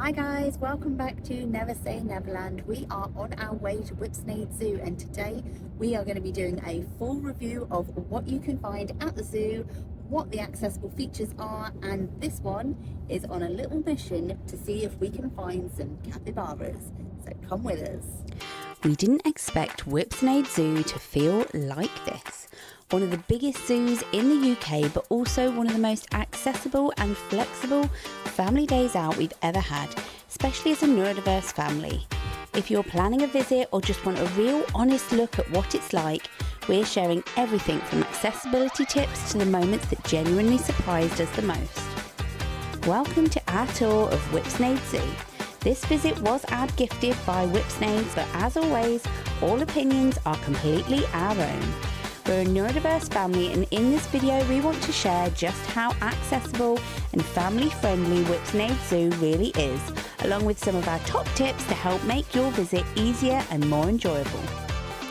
Hi guys, welcome back to Never Say Neverland. We are on our way to Whipsnade Zoo, and today we are going to be doing a full review of what you can find at the zoo, what the accessible features are, and this one is on a little mission to see if we can find some capybaras. So come with us. We didn't expect Whipsnade Zoo to feel like this. One of the biggest zoos in the UK, but also one of the most accessible and flexible family days out we've ever had, especially as a neurodiverse family. If you're planning a visit or just want a real honest look at what it's like, we're sharing everything from accessibility tips to the moments that genuinely surprised us the most. Welcome to our tour of Whipsnade Zoo. This visit was ad-gifted by Whipsnade, but as always, all opinions are completely our own. We're a neurodiverse family, and in this video we want to share just how accessible and family-friendly Whipsnade Zoo really is, along with some of our top tips to help make your visit easier and more enjoyable.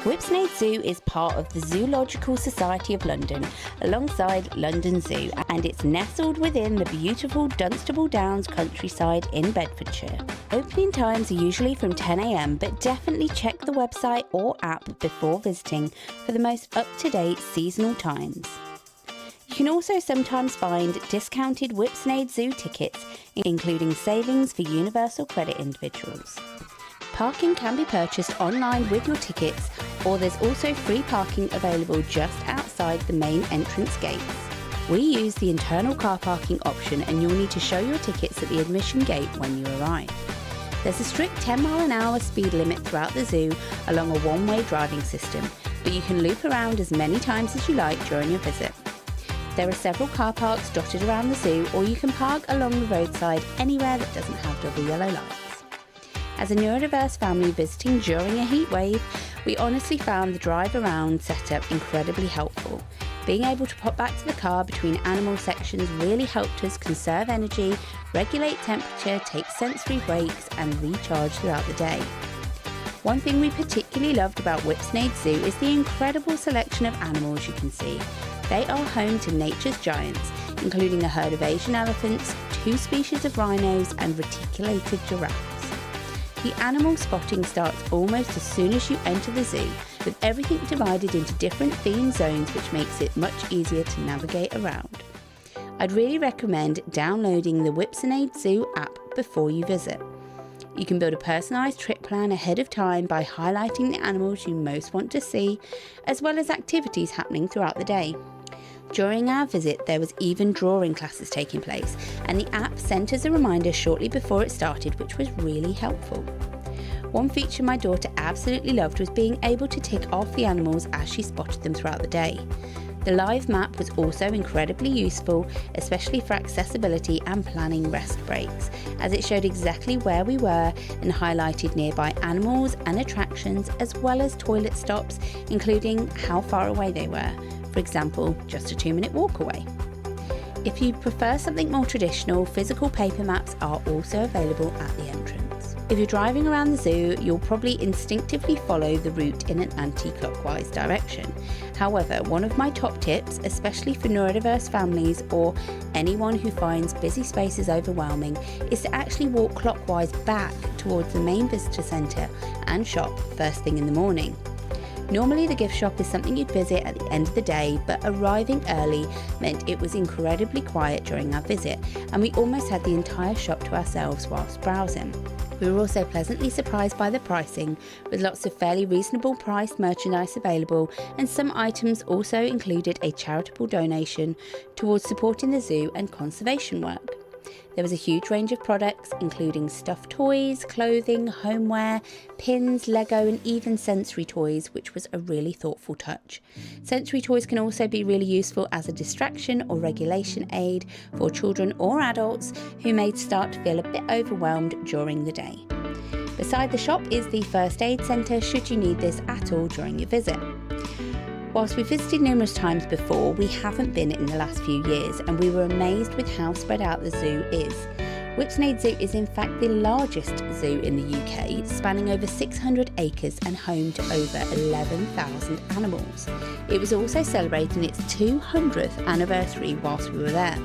Whipsnade Zoo is part of the Zoological Society of London, alongside London Zoo, and it's nestled within the beautiful Dunstable Downs countryside in Bedfordshire. Opening times are usually from 10 AM, but definitely check the website or app before visiting for the most up-to-date seasonal times. You can also sometimes find discounted Whipsnade Zoo tickets, including savings for Universal Credit individuals. Parking can be purchased online with your tickets, or there's also free parking available just outside the main entrance gates. We use the internal car parking option, and you'll need to show your tickets at the admission gate when you arrive. There's a strict 10-mile-an-hour speed limit throughout the zoo along a one-way driving system, but you can loop around as many times as you like during your visit. There are several car parks dotted around the zoo, or you can park along the roadside anywhere that doesn't have double yellow lights. As a neurodiverse family visiting during a heat wave, we honestly found the drive around setup incredibly helpful. Being able to pop back to the car between animal sections really helped us conserve energy, regulate temperature, take sensory breaks and recharge throughout the day. One thing we particularly loved about Whipsnade Zoo is the incredible selection of animals you can see. They are home to nature's giants, including a herd of Asian elephants, 2 species of rhinos and reticulated giraffes. The animal spotting starts almost as soon as you enter the zoo, with everything divided into different themed zones, which makes it much easier to navigate around. I'd really recommend downloading the Whipsnade Zoo app before you visit. You can build a personalised trip plan ahead of time by highlighting the animals you most want to see, as well as activities happening throughout the day. During our visit, there was even drawing classes taking place, and the app sent us a reminder shortly before it started, which was really helpful. One feature my daughter absolutely loved was being able to tick off the animals as she spotted them throughout the day. The live map was also incredibly useful, especially for accessibility and planning rest breaks, as it showed exactly where we were and highlighted nearby animals and attractions, as well as toilet stops, including how far away they were. For example, just a 2-minute walk away. If you prefer something more traditional, physical paper maps are also available at the entrance. If you're driving around the zoo, you'll probably instinctively follow the route in an anti-clockwise direction. However, one of my top tips, especially for neurodiverse families or anyone who finds busy spaces overwhelming, is to actually walk clockwise back towards the main visitor centre and shop first thing in the morning. Normally the gift shop is something you'd visit at the end of the day, but arriving early meant it was incredibly quiet during our visit, and we almost had the entire shop to ourselves whilst browsing. We were also pleasantly surprised by the pricing, with lots of fairly reasonable priced merchandise available, and some items also included a charitable donation towards supporting the zoo and conservation work. There was a huge range of products, including stuffed toys, clothing, homeware, pins, Lego and even sensory toys, which was a really thoughtful touch. Sensory toys can also be really useful as a distraction or regulation aid for children or adults who may start to feel a bit overwhelmed during the day. Beside the shop is the first aid centre should you need this at all during your visit. Whilst we visited numerous times before, we haven't been in the last few years, and we were amazed with how spread out the zoo is. Whipsnade Zoo is in fact the largest zoo in the UK, spanning over 600 acres and home to over 11,000 animals. It was also celebrating its 200th anniversary whilst we were there.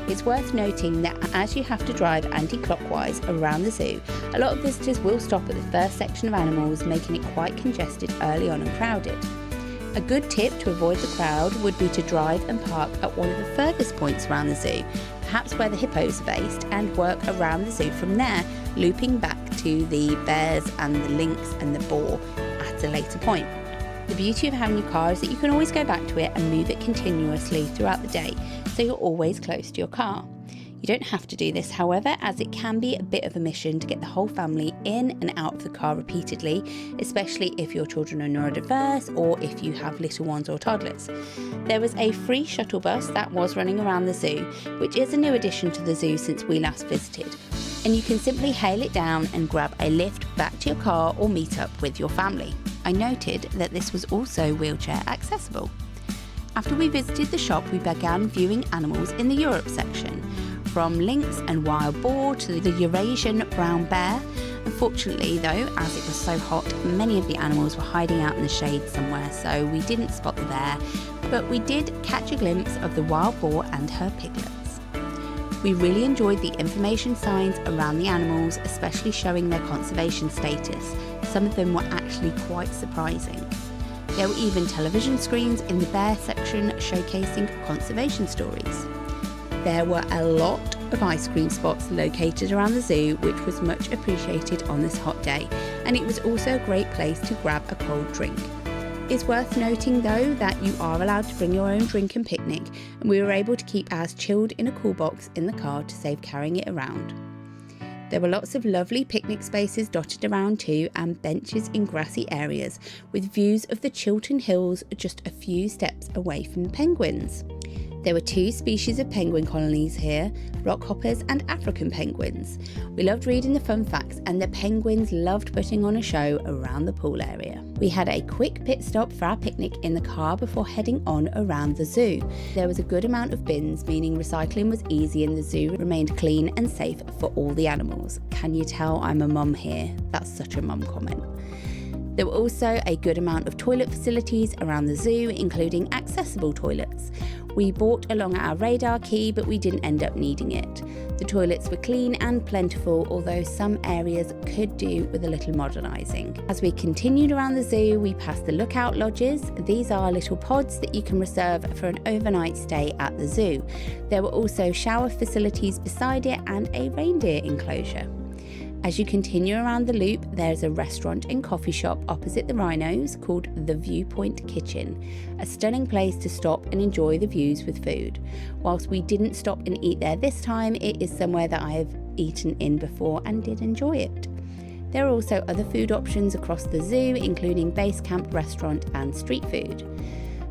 It's worth noting that as you have to drive anti-clockwise around the zoo, a lot of visitors will stop at the first section of animals, making it quite congested early on and crowded. A good tip to avoid the crowd would be to drive and park at one of the furthest points around the zoo, perhaps where the hippos are based, and work around the zoo from there, looping back to the bears and the lynx and the boar at a later point. The beauty of having your car is that you can always go back to it and move it continuously throughout the day, so you're always close to your car. You don't have to do this, however, as it can be a bit of a mission to get the whole family in and out of the car repeatedly, especially if your children are neurodiverse or if you have little ones or toddlers. There was a free shuttle bus that was running around the zoo, which is a new addition to the zoo since we last visited, and you can simply hail it down and grab a lift back to your car or meet up with your family. I noted that this was also wheelchair accessible. After we visited the shop, we began viewing animals in the Europe section, from lynx and wild boar to the Eurasian brown bear. Unfortunately though, as it was so hot, many of the animals were hiding out in the shade somewhere, so we didn't spot the bear, but we did catch a glimpse of the wild boar and her piglets. We really enjoyed the information signs around the animals, especially showing their conservation status. Some of them were actually quite surprising. There were even television screens in the bear section showcasing conservation stories. There were a lot of ice cream spots located around the zoo, which was much appreciated on this hot day, and it was also a great place to grab a cold drink. It's worth noting though that you are allowed to bring your own drink and picnic, and we were able to keep ours chilled in a cool box in the car to save carrying it around. There were lots of lovely picnic spaces dotted around too, and benches in grassy areas with views of the Chiltern Hills just a few steps away from the penguins. There were 2 species of penguin colonies here, rockhoppers and African penguins. We loved reading the fun facts, and the penguins loved putting on a show around the pool area. We had a quick pit stop for our picnic in the car before heading on around the zoo. There was a good amount of bins, meaning recycling was easy and the zoo remained clean and safe for all the animals. Can you tell I'm a mum here? That's such a mum comment. There were also a good amount of toilet facilities around the zoo, including accessible toilets. We brought along our radar key, but we didn't end up needing it. The toilets were clean and plentiful, although some areas could do with a little modernising. As we continued around the zoo, we passed the lookout lodges. These are little pods that you can reserve for an overnight stay at the zoo. There were also shower facilities beside it and a reindeer enclosure. As you continue around the loop, there's a restaurant and coffee shop opposite the rhinos called the Viewpoint Kitchen, a stunning place to stop and enjoy the views with food. Whilst we didn't stop and eat there this time, it is somewhere that I have eaten in before and did enjoy it. There are also other food options across the zoo, including base camp restaurant and street food.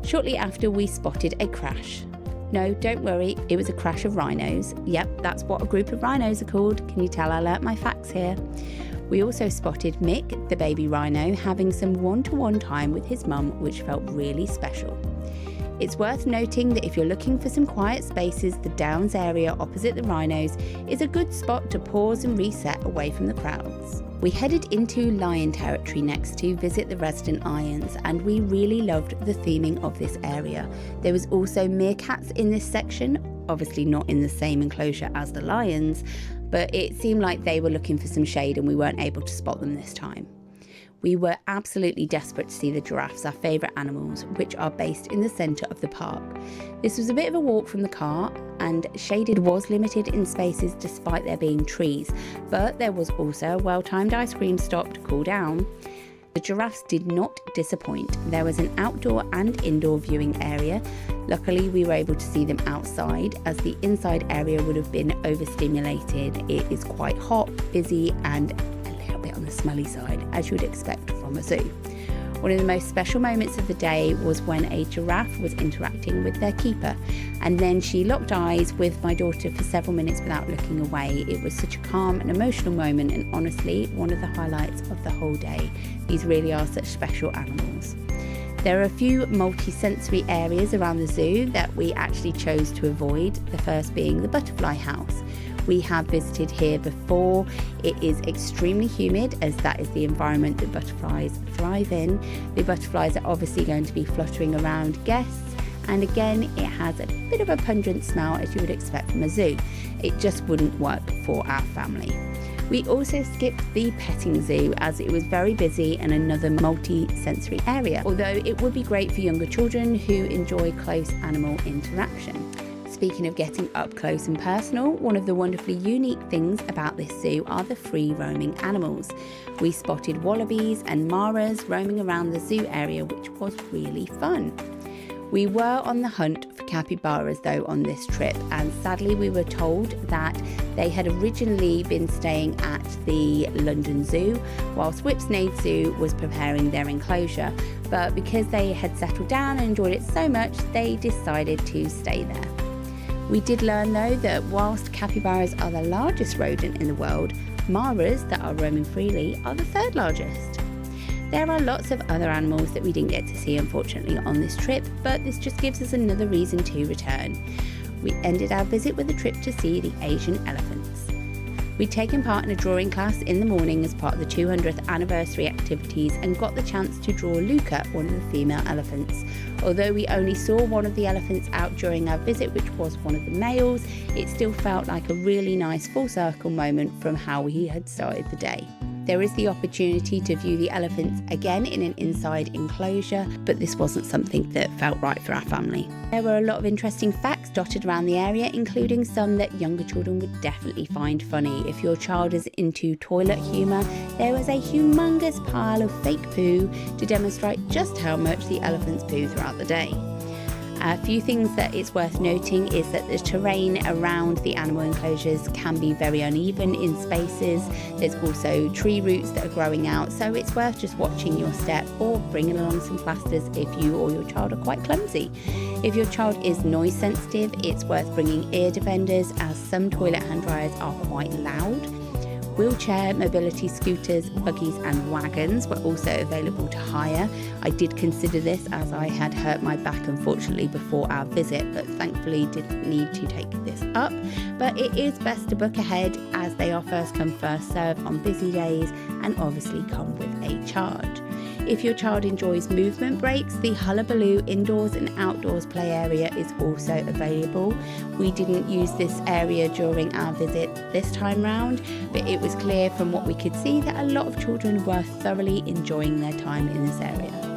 Shortly after, we spotted a crash. No, don't worry, it was a crash of rhinos. Yep, that's what a group of rhinos are called. Can you tell I learnt my facts here? We also spotted Mick, the baby rhino, having some one-to-one time with his mum, which felt really special. It's worth noting that if you're looking for some quiet spaces, the Downs area opposite the rhinos is a good spot to pause and reset away from the crowds. We headed into lion territory next to visit the resident lions, and we really loved the theming of this area. There was also meerkats in this section, obviously not in the same enclosure as the lions, but it seemed like they were looking for some shade and we weren't able to spot them this time. We were absolutely desperate to see the giraffes, our favourite animals, which are based in the centre of the park. This was a bit of a walk from the car, and shaded was limited in spaces despite there being trees, but there was also a well-timed ice cream stop to cool down. The giraffes did not disappoint. There was an outdoor and indoor viewing area. Luckily, we were able to see them outside, as the inside area would have been overstimulated. It is quite hot, busy, and on the smelly side, as you would expect from a zoo. One of the most special moments of the day was when a giraffe was interacting with their keeper, and then she locked eyes with my daughter for several minutes without looking away. It was such a calm and emotional moment, and honestly one of the highlights of the whole day. These really are such special animals. There are a few multi-sensory areas around the zoo that we actually chose to avoid, the first being the butterfly house. We have visited here before. It is extremely humid, as that is the environment that butterflies thrive in. The butterflies are obviously going to be fluttering around guests, and again it has a bit of a pungent smell as you would expect from a zoo. It just wouldn't work for our family. We also skipped the petting zoo as it was very busy and another multi-sensory area, although it would be great for younger children who enjoy close animal interaction. Speaking of getting up close and personal, one of the wonderfully unique things about this zoo are the free roaming animals. We spotted wallabies and maras roaming around the zoo area, which was really fun. We were on the hunt for capybaras though on this trip, and sadly we were told that they had originally been staying at the London Zoo whilst Whipsnade Zoo was preparing their enclosure, but because they had settled down and enjoyed it so much, they decided to stay there. We did learn though that whilst capybaras are the largest rodent in the world, maras that are roaming freely are the third largest. There are lots of other animals that we didn't get to see unfortunately on this trip, but this just gives us another reason to return. We ended our visit with a trip to see the Asian elephants. We'd taken part in a drawing class in the morning as part of the 200th anniversary activities and got the chance to draw Luca, one of the female elephants. Although we only saw one of the elephants out during our visit, which was one of the males, it still felt like a really nice full circle moment from how we had started the day. There is the opportunity to view the elephants again in an inside enclosure, but this wasn't something that felt right for our family. There were a lot of interesting facts dotted around the area, including some that younger children would definitely find funny. If your child is into toilet humour, there was a humongous pile of fake poo to demonstrate just how much the elephants poo throughout the day. A few things that it's worth noting is that the terrain around the animal enclosures can be very uneven in spaces. There's also tree roots that are growing out, so it's worth just watching your step or bringing along some plasters if you or your child are quite clumsy. If your child is noise sensitive, it's worth bringing ear defenders as some toilet hand dryers are quite loud. Wheelchair, mobility scooters, buggies and wagons were also available to hire. I did consider this as I had hurt my back unfortunately before our visit, but thankfully didn't need to take this up. But it is best to book ahead as they are first come first serve on busy days and obviously come with a charge. If your child enjoys movement breaks, the Hullabaloo indoors and outdoors play area is also available. We didn't use this area during our visit this time round, but it was clear from what we could see that a lot of children were thoroughly enjoying their time in this area.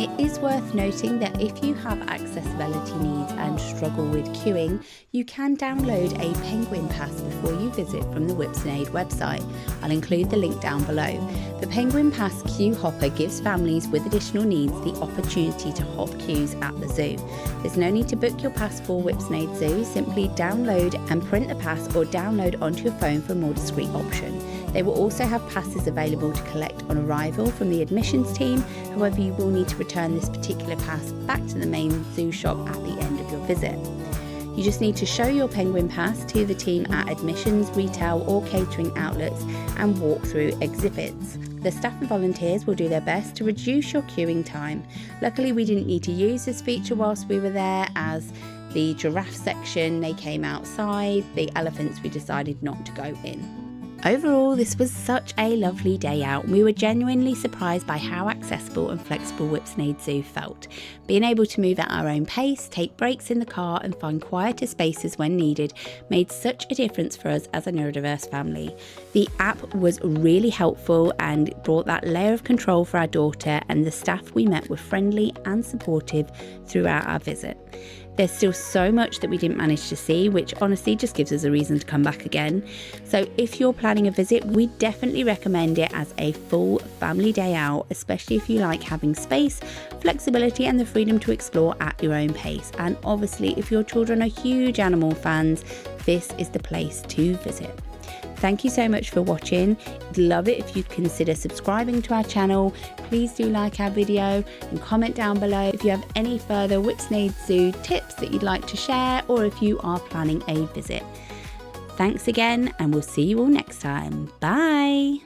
It is worth noting that if you have accessibility needs and struggle with queuing, you can download a Penguin Pass before you visit from the Whipsnade website. I'll include the link down below. The Penguin Pass queue hopper gives families with additional needs the opportunity to hop queues at the zoo. There's no need to book your pass for Whipsnade Zoo, simply download and print the pass or download onto your phone for a more discreet option. They will also have passes available to collect on arrival from the admissions team, however you will need to return this particular pass back to the main zoo shop at the end of your visit. You just need to show your Penguin Pass to the team at admissions, retail or catering outlets and walk through exhibits. The staff and volunteers will do their best to reduce your queuing time. Luckily we didn't need to use this feature whilst we were there, as the giraffe section they came outside, the elephants we decided not to go in. Overall, this was such a lovely day out. We were genuinely surprised by how accessible and flexible Whipsnade Zoo felt. Being able to move at our own pace, take breaks in the car and find quieter spaces when needed made such a difference for us as a neurodiverse family. The app was really helpful and brought that layer of control for our daughter, and the staff we met were friendly and supportive throughout our visit. There's still so much that we didn't manage to see, which honestly just gives us a reason to come back again. So if you're planning a visit, we definitely recommend it as a full family day out, especially if you like having space, flexibility and the freedom to explore at your own pace. And obviously if your children are huge animal fans, this is the place to visit. Thank you so much for watching. I'd love it if you'd consider subscribing to our channel. Please do like our video and comment down below if you have any further Whipsnade Zoo tips that you'd like to share, or if you are planning a visit. Thanks again, and we'll see you all next time. Bye.